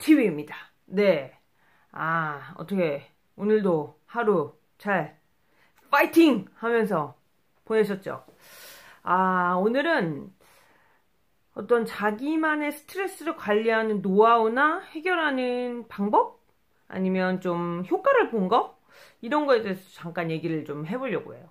TV입니다. 네. 어떻게 오늘도 하루 잘 파이팅 하면서 보내셨죠? 오늘은 어떤 자기만의 스트레스를 관리하는 노하우나 해결하는 방법? 아니면 좀 효과를 본 거? 이런 거에 대해서 잠깐 얘기를 좀 해보려고 해요.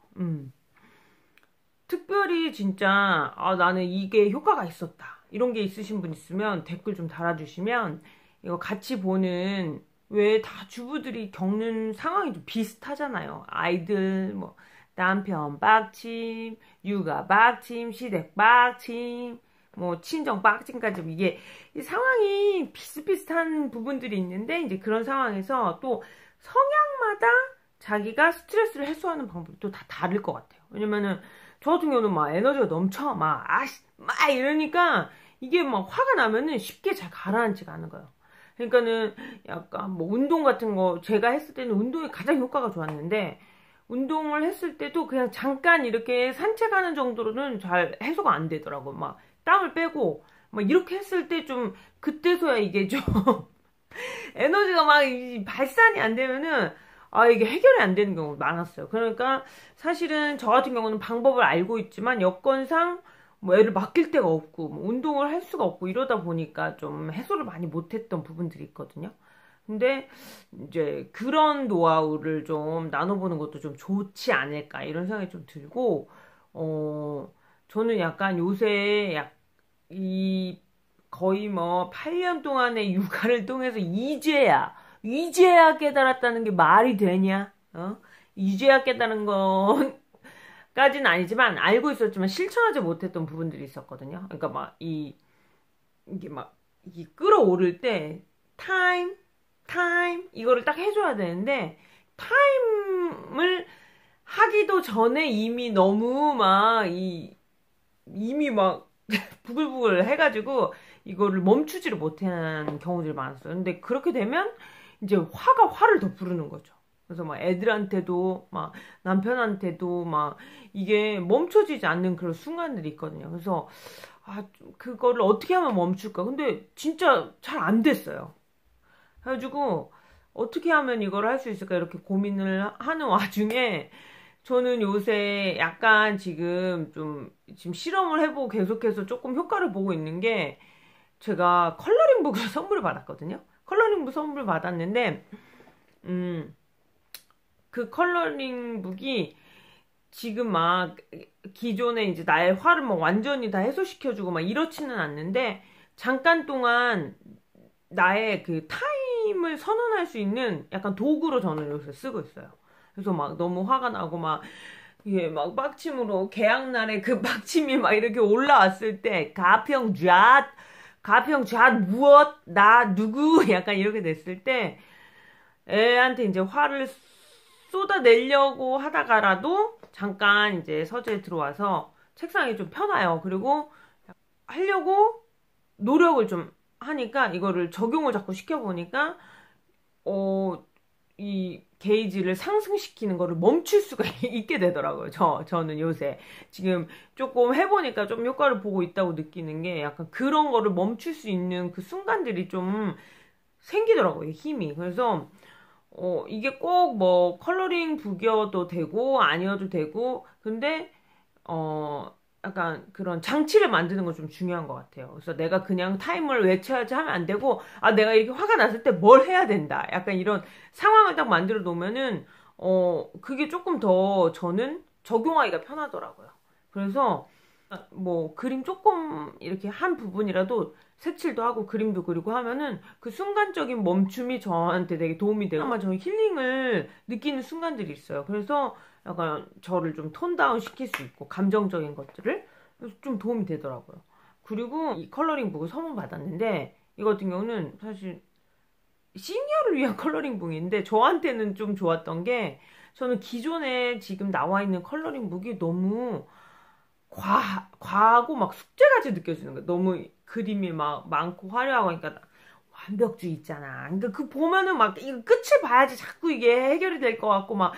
특별히 진짜 나는 이게 효과가 있었다, 이런 게 있으신 분 있으면 댓글 좀 달아주시면 이거 같이 보는, 왜 다 주부들이 겪는 상황이 좀 비슷하잖아요. 아이들, 뭐 남편 빡침, 육아 빡침, 시댁 빡침, 뭐 친정 빡침까지, 이게 상황이 비슷비슷한 부분들이 있는데, 이제 그런 상황에서 또 성향마다 자기가 스트레스를 해소하는 방법이 또 다 다를 것 같아요. 왜냐면은 저 같은 경우는 막 에너지가 넘쳐, 막 이러니까 이게 막 화가 나면은 쉽게 잘 가라앉지가 않은 거예요. 그러니까는 약간 뭐 운동 같은 거 제가 했을 때는 운동이 가장 효과가 좋았는데, 운동을 했을 때도 그냥 잠깐 이렇게 산책하는 정도로는 잘 해소가 안 되더라고. 막 땀을 빼고 막 이렇게 했을 때 좀, 그때서야 이게 좀 에너지가 막 발산이 안 되면은 이게 해결이 안 되는 경우가 많았어요. 그러니까 사실은 저 같은 경우는 방법을 알고 있지만 여건상 뭐 애를 맡길 데가 없고 뭐 운동을 할 수가 없고 이러다 보니까 좀 해소를 많이 못했던 부분들이 있거든요. 근데 이제 그런 노하우를 좀 나눠보는 것도 좀 좋지 않을까, 이런 생각이 좀 들고, 저는 약간 요새 이 거의 뭐 8년 동안의 육아를 통해서 이제야 깨달았다는 게 말이 되냐? 이제야 깨달은 건까지는 아니지만 알고 있었지만 실천하지 못했던 부분들이 있었거든요. 그러니까 막 이게 끌어오를 때 타임 이거를 딱 해줘야 되는데, 타임을 하기도 전에 이미 너무 이미 부글부글 해가지고 이거를 멈추지를 못하는 경우들이 많았어요. 근데 그렇게 되면 이제 화가 화를 더 부르는 거죠. 그래서 막 애들한테도 막 남편한테도 막 이게 멈춰지지 않는 그런 순간들이 있거든요. 그래서 그거를 어떻게 하면 멈출까? 근데 진짜 잘 안 됐어요. 그래가지고 어떻게 하면 이걸 할 수 있을까, 이렇게 고민을 하는 와중에 저는 요새 약간 지금 실험을 해보고 계속해서 조금 효과를 보고 있는 게, 제가 컬러링북을 선물을 받았거든요. 컬러링북 선물 받았는데, 그 컬러링북이 지금 막 기존에 이제 나의 화를 막 완전히 다 해소시켜주고 막 이렇지는 않는데, 잠깐 동안 나의 그 타임을 선언할 수 있는 약간 도구로 저는 요새 쓰고 있어요. 그래서 막 너무 화가 나고 막 이게 막 빡침으로 개학날에 그 빡침이 막 이렇게 올라왔을 때, 가평 잣 무엇 나 누구 약간 이렇게 됐을 때 애한테 이제 화를 쏟아내려고 하다가라도 잠깐 이제 서재에 들어와서 책상이 좀 펴놔요. 그리고 하려고 노력을 좀 하니까, 이거를 적용을 자꾸 시켜보니까 이 게이지를 상승시키는 거를 멈출 수가 있게 되더라고요. 저는 요새 지금 조금 해보니까 좀 효과를 보고 있다고 느끼는 게, 약간 그런 거를 멈출 수 있는 그 순간들이 좀 생기더라고요, 힘이. 그래서 이게 꼭 뭐 컬러링 북이어도 되고 아니어도 되고, 근데 약간 그런 장치를 만드는 건 좀 중요한 것 같아요. 그래서 내가 그냥 타임을 외쳐야지 하면 안 되고, 내가 이렇게 화가 났을 때 뭘 해야 된다, 약간 이런 상황을 딱 만들어 놓으면은 그게 조금 더 저는 적용하기가 편하더라고요. 그래서 뭐 그림 조금 이렇게 한 부분이라도 색칠도 하고 그림도 그리고 하면은 그 순간적인 멈춤이 저한테 되게 도움이 되고, 아마 저는 힐링을 느끼는 순간들이 있어요. 그래서 약간 저를 좀 톤 다운 시킬 수 있고, 감정적인 것들을, 그래서 좀 도움이 되더라고요. 그리고 이 컬러링 북을 선물 받았는데, 이거 같은 경우는 사실 시니어를 위한 컬러링 북인데, 저한테는 좀 좋았던 게, 저는 기존에 지금 나와 있는 컬러링 북이 너무 과하고 막 숙제같이 느껴지는 거예요. 너무 그림이 막 많고 화려하고 하니까 완벽주의 있잖아. 그러니까 그 보면은 막 이거 끝을 봐야지 자꾸 이게 해결이 될 것 같고, 막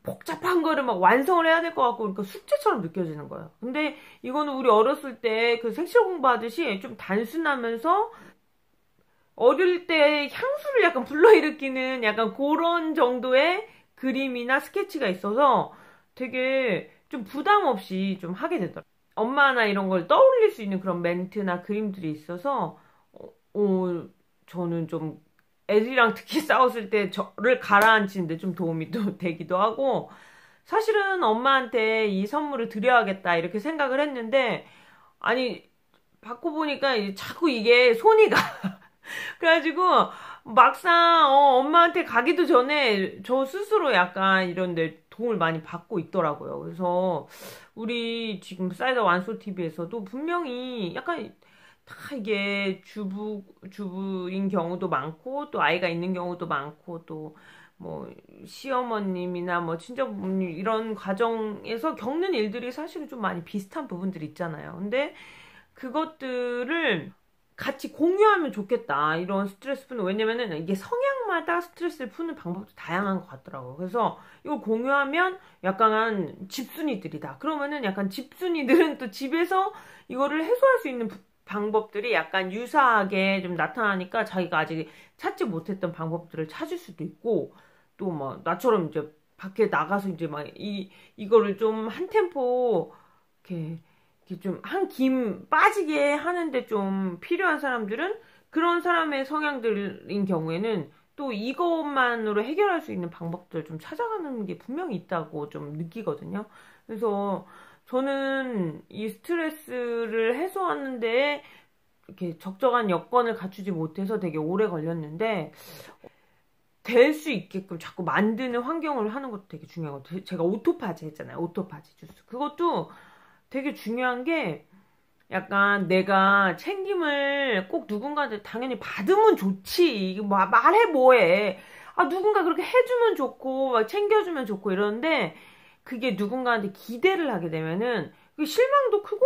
복잡한 거를 막 완성을 해야 될 것 같고, 그러니까 숙제처럼 느껴지는 거예요. 근데 이거는 우리 어렸을 때 그 색칠 공부하듯이 좀 단순하면서 어릴 때 향수를 약간 불러일으키는 약간 그런 정도의 그림이나 스케치가 있어서 되게 좀 부담 없이 좀 하게 되더라고요. 엄마나 이런 걸 떠올릴 수 있는 그런 멘트나 그림들이 있어서, 저는 좀 애들이랑 특히 싸웠을 때 저를 가라앉히는데 좀 도움이 또 되기도 하고, 사실은 엄마한테 이 선물을 드려야겠다 이렇게 생각을 했는데, 아니, 받고 보니까 자꾸 이게 손이 가. 그래가지고 막상 엄마한테 가기도 전에 저 스스로 약간 이런데 도움을 많이 받고 있더라고요. 그래서 우리 지금 사이다 완소 TV에서도 분명히 약간 다 이게 주부인 경우도 많고 또 아이가 있는 경우도 많고 또 뭐 시어머님이나 뭐 친정부모님 이런 과정에서 겪는 일들이 사실은 좀 많이 비슷한 부분들이 있잖아요. 근데 그것들을 같이 공유하면 좋겠다. 이런 스트레스 푸는. 왜냐면은 이게 성향마다 스트레스를 푸는 방법도 다양한 것 같더라고요. 그래서 이거 공유하면 약간 집순이들이다. 그러면은 약간 집순이들은 또 집에서 이거를 해소할 수 있는 방법들이 약간 유사하게 좀 나타나니까 자기가 아직 찾지 못했던 방법들을 찾을 수도 있고 또 뭐 나처럼 이제 밖에 나가서 이제 막 이거를 좀 한 템포 이렇게 좀 한 김 빠지게 하는데 좀 필요한 사람들은 그런 사람의 성향들인 경우에는 또 이것만으로 해결할 수 있는 방법들 좀 찾아가는 게 분명히 있다고 좀 느끼거든요. 그래서 저는 이 스트레스를 해소하는데 이렇게 적정한 여건을 갖추지 못해서 되게 오래 걸렸는데 될 수 있게끔 자꾸 만드는 환경을 하는 것도 되게 중요하고 제가 오토파지 했잖아요. 오토파지 주스. 그것도 되게 중요한 게 약간 내가 챙김을 꼭 누군가한테 당연히 받으면 좋지. 이거 말해 뭐해. 아, 누군가 그렇게 해주면 좋고 막 챙겨주면 좋고 이러는데 그게 누군가한테 기대를 하게 되면은 실망도 크고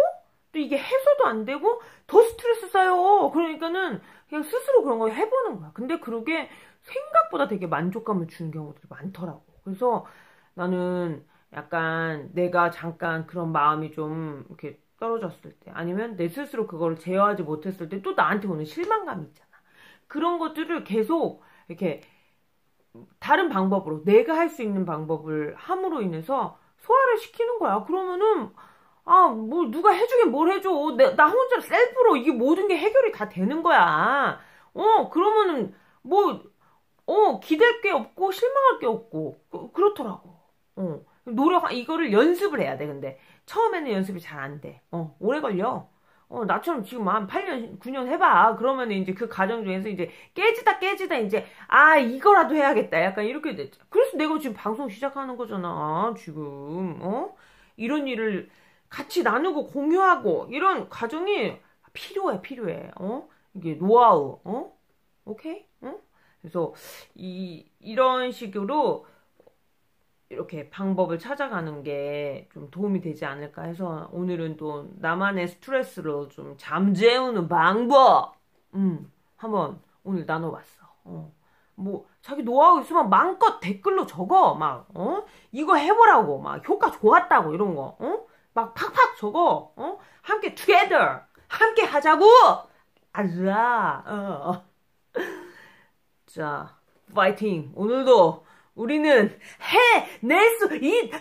또 이게 해소도 안 되고 더 스트레스 쌓여. 그러니까는 그냥 스스로 그런 걸 해보는 거야. 근데 그러게 생각보다 되게 만족감을 주는 경우들이 많더라고. 그래서 나는 약간 내가 잠깐 그런 마음이 좀 이렇게 떨어졌을 때 아니면 내 스스로 그거를 제어하지 못했을 때 또 나한테 오는 실망감이 있잖아. 그런 것들을 계속 이렇게 다른 방법으로 내가 할 수 있는 방법을 함으로 인해서 소화를 시키는 거야. 그러면은 뭐 누가 해주긴 뭘 해줘. 나 혼자 셀프로 이게 모든 게 해결이 다 되는 거야. 그러면은 뭐 기댈 게 없고 실망할 게 없고 그렇더라고. 이거를 연습을 해야 돼. 근데 처음에는 연습이 잘 안 돼. 오래 걸려. 나처럼 지금 한 8년, 9년 해봐. 그러면 이제 그 과정 중에서 이제 깨지다 이제, 이거라도 해야겠다. 약간 이렇게 됐죠. 그래서 내가 지금 방송 시작하는 거잖아. 지금, 이런 일을 같이 나누고 공유하고, 이런 과정이 필요해. 이게 노하우, 오케이? 그래서 이런 식으로 이렇게 방법을 찾아가는 게 좀 도움이 되지 않을까 해서 오늘은 또 나만의 스트레스로 좀 잠재우는 방법 한번 오늘 나눠봤어. 뭐 자기 노하우 있으면 마음껏 댓글로 적어. 막 이거 해보라고 막 효과 좋았다고 이런 거 막 팍팍 적어. 함께 together 함께 하자고. 아자. 자, 파이팅. 오늘도 우리는 해낼 수 있다!